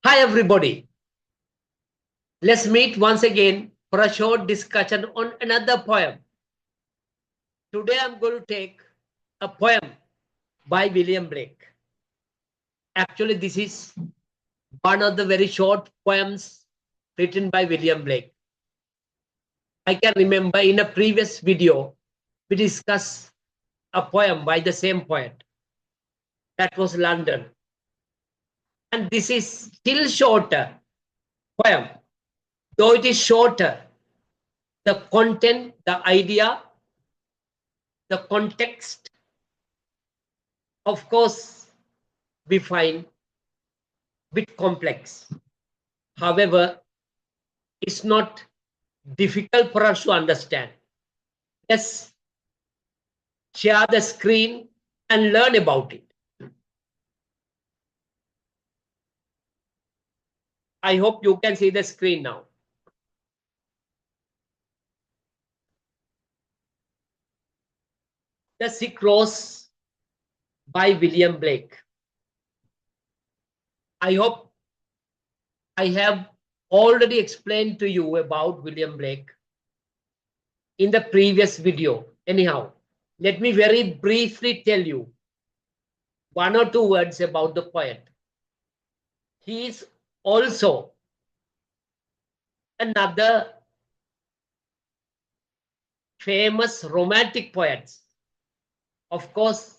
Hi, everybody. Let's meet once again for a short discussion on another poem. Today, I'm going to take a poem by William Blake. Actually, this is one of the very short poems written by William Blake. I can remember in a previous video, we discussed a poem by the same poet. That was London. And this is still shorter poem. Though it is shorter, the content, the idea, the context, of course, we find bit complex. However, it's not difficult for us to understand. Let's share the screen and learn about it. I hope you can see the screen now. The Sick Rose by William Blake. I hope I have already explained to you about William Blake in the previous video. Anyhow, let me very briefly tell you one or two words about the poet. He is also another famous romantic poets. Of course,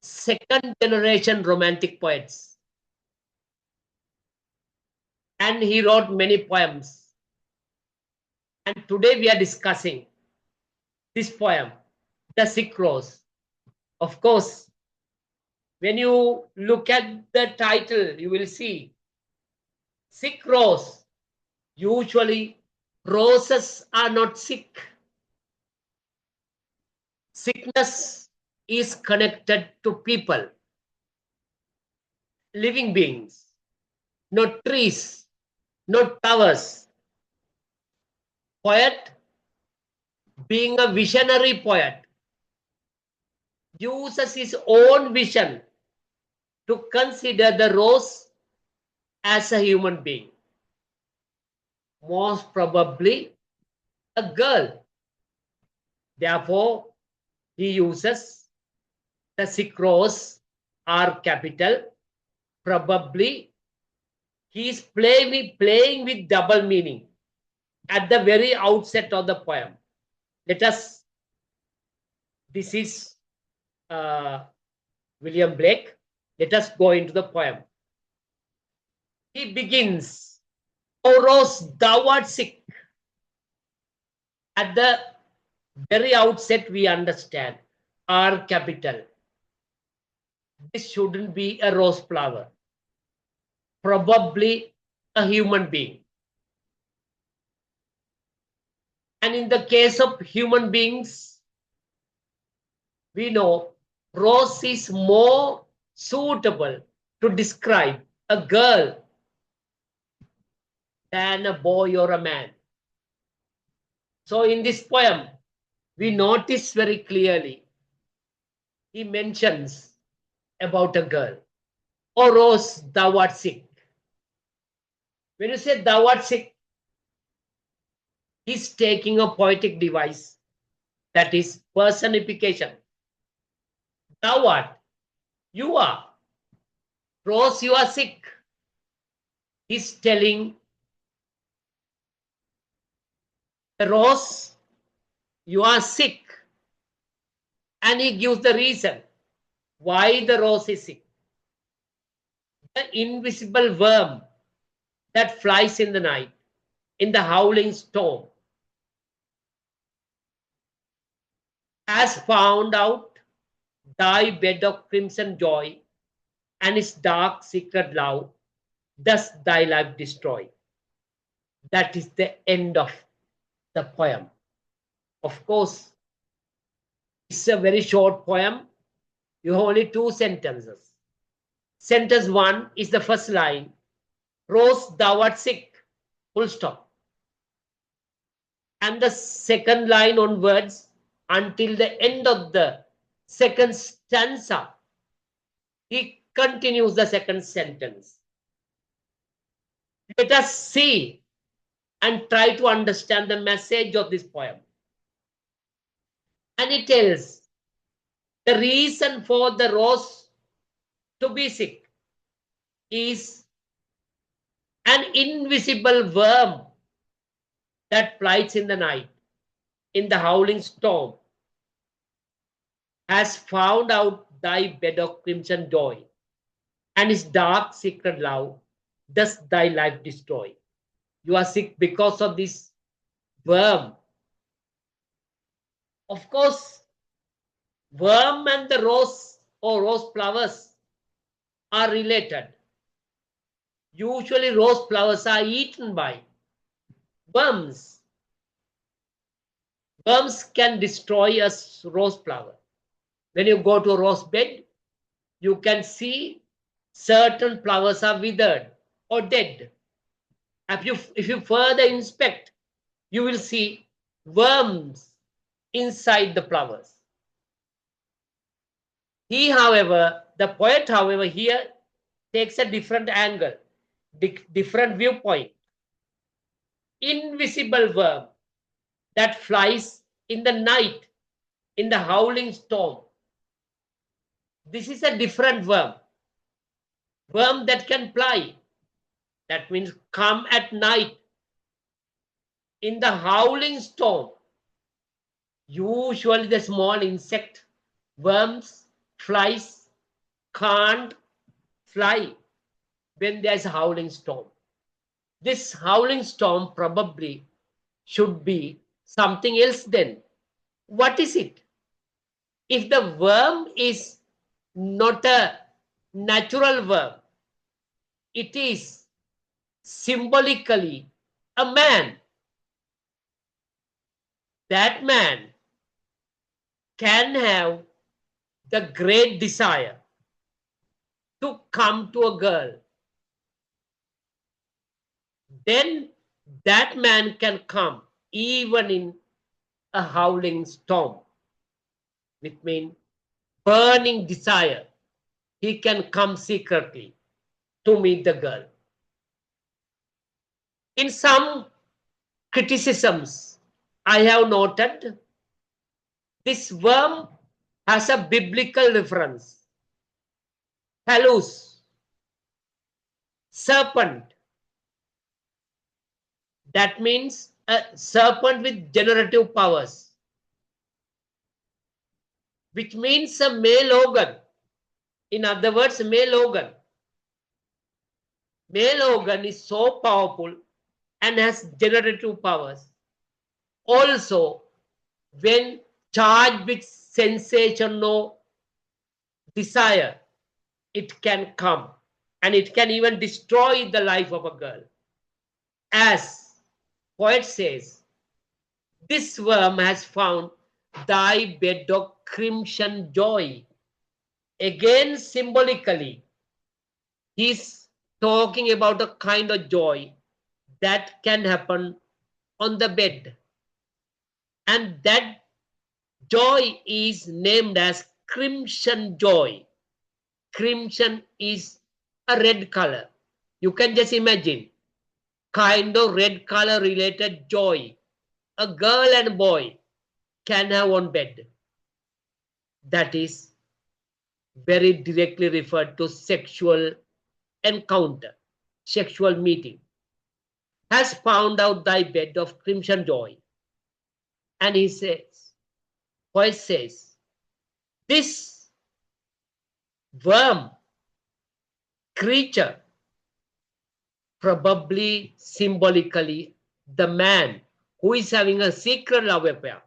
second generation romantic poets. And he wrote many poems. And today we are discussing this poem, The Sick Rose. Of course, when you look at the title, you will see Sick Rose. Usually, roses are not sick. Sickness is connected to people, living beings, not trees, not towers. Poet, being a visionary poet, uses his own vision to consider the rose as a human being, most probably a girl. Therefore, he uses the sick rose, R capital. Probably he is playing with double meaning at the very outset of the poem. This is William Blake. Let us go into the poem. He begins, O Rose, thou art sick. At the very outset, we understand R capital. This shouldn't be a rose flower, probably a human being. And in the case of human beings, we know rose is more suitable to describe a girl than a boy or a man. So in this poem, we notice very clearly, he mentions about a girl. O Rose, thou art sick. When you say thou art sick, he's taking a poetic device, that is personification. Thou art, you are. Rose, you are sick. He's telling the rose, you are sick. And he gives the reason why the rose is sick. The invisible worm that flies in the night, in the howling storm, has found out thy bed of crimson joy and its dark secret love, thus thy life destroy. That is the end of the poem. Of course, it's a very short poem. You have only two sentences. Sentence one is the first line, Rose, thou art sick, full stop. And the second line onwards, until the end of the second stanza, he continues the second sentence. Let us see and try to understand the message of this poem. And it tells the reason for the rose to be sick is an invisible worm that flies in the night, in the howling storm, has found out thy bed of crimson joy, and his dark secret love does thy life destroy. You are sick because of this worm. Of course, worm and the rose or rose flowers are related. Usually rose flowers are eaten by worms. Worms can destroy a rose flower. When you go to a rose bed, you can see certain flowers are withered or dead. If you further inspect, you will see worms inside the flowers. The poet, however, here takes a different angle, different viewpoint. Invisible worm that flies in the night, in the howling storm. This is a different worm. Worm that can fly. That means come at night in the howling storm. Usually the small insect, worms, flies can't fly when there's a howling storm. This howling storm probably should be something else then. What is it? If the worm is not a natural worm, it is symbolically a man. That man can have the great desire to come to a girl. Then that man can come even in a howling storm, which means burning desire. He can come secretly to meet the girl. In some criticisms, I have noted this worm has a biblical reference. Phallus, serpent. That means a serpent with generative powers, which means a male organ. In other words, male organ. Male organ is so powerful and has generative powers. Also, when charged with sensation or desire, it can come and it can even destroy the life of a girl. As poet says, this worm has found thy bed of crimson joy. Again, symbolically, he's talking about a kind of joy that can happen on the bed. And that joy is named as crimson joy. Crimson is a red color. You can just imagine kind of red color related joy a girl and boy can have on bed. That is very directly referred to sexual encounter, sexual meeting. Has found out thy bed of crimson joy. And he says, poet says, this worm creature, probably symbolically the man who is having a secret love affair,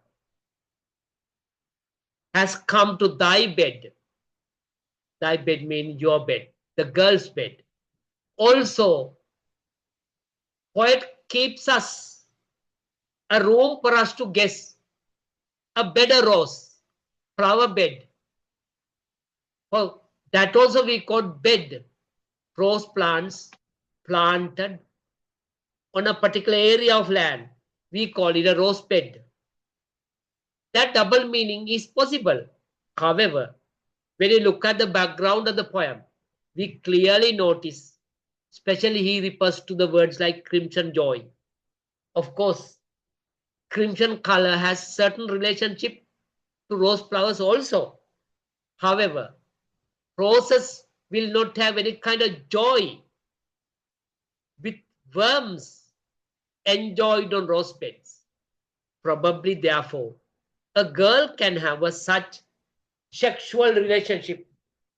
has come to thy bed. Thy bed means your bed, the girl's bed. Also, poet keeps us a room for us to guess, a bed of rose, flower bed. Oh, that also we call bed. Rose plants planted on a particular area of land. We call it a rose bed. That double meaning is possible. However, when you look at the background of the poem, we clearly notice Especially he refers to the words like crimson joy. Of course, crimson color has certain relationship to rose flowers also. However, roses will not have any kind of joy with worms enjoyed on rose beds. Probably, therefore, a girl can have a such sexual relationship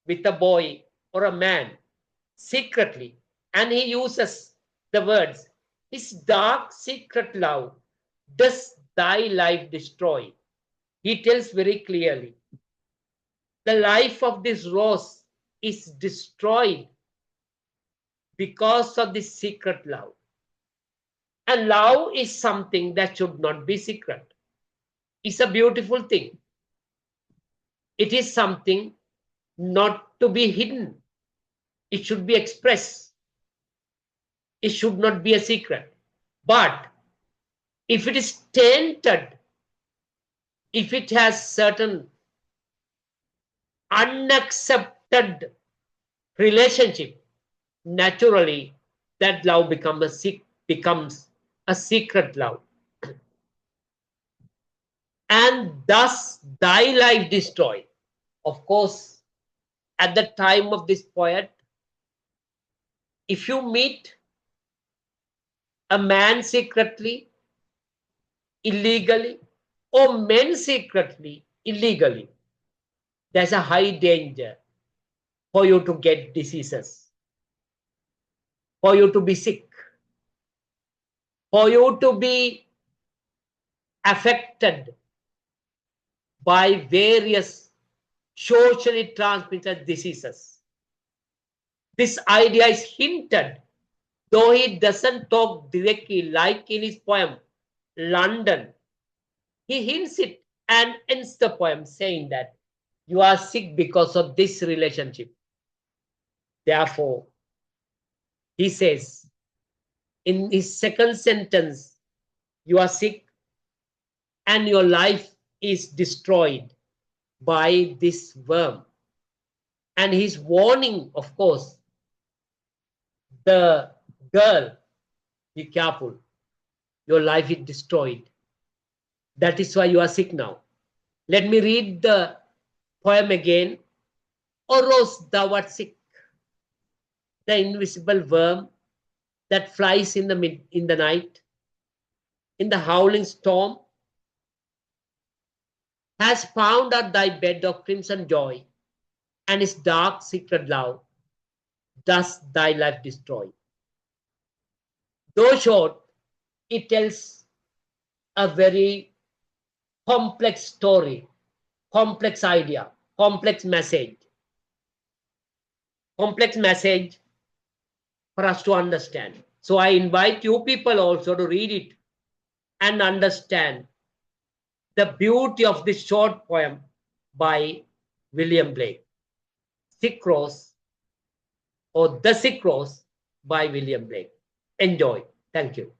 with a boy or a man secretly, and he uses the words, his dark secret love does thy life destroy. He tells very clearly, the life of this rose is destroyed because of this secret love. And love is something that should not be secret. It's a beautiful thing. It is something not to be hidden. It should be expressed. It should not be a secret. But if it is tainted, if it has certain unaccepted relationship, naturally that love becomes a secret love. And thus thy life destroyed. Of course, at the time of this poet, if you meet a man secretly, illegally, or men secretly, illegally, there's a high danger for you to get diseases, for you to be sick, for you to be affected by various socially transmitted diseases. This idea is hinted, though he doesn't talk directly like in his poem, London. He hints it and ends the poem saying that you are sick because of this relationship. Therefore, he says in his second sentence, you are sick and your life is destroyed by this worm. And he's warning, of course, the girl, be careful, your life is destroyed. That is why you are sick now. Let me read the poem again. O rose, thou art sick. The invisible worm that flies in the night, in the howling storm, has found at thy bed of crimson joy, and his dark secret love does thy life destroy. Though short, it tells a very complex story, complex idea, complex message for us to understand. So I invite you people also to read it and understand the beauty of this short poem by William Blake, Sick Rose, or The Sick Rose by William Blake. Enjoy. Thank you.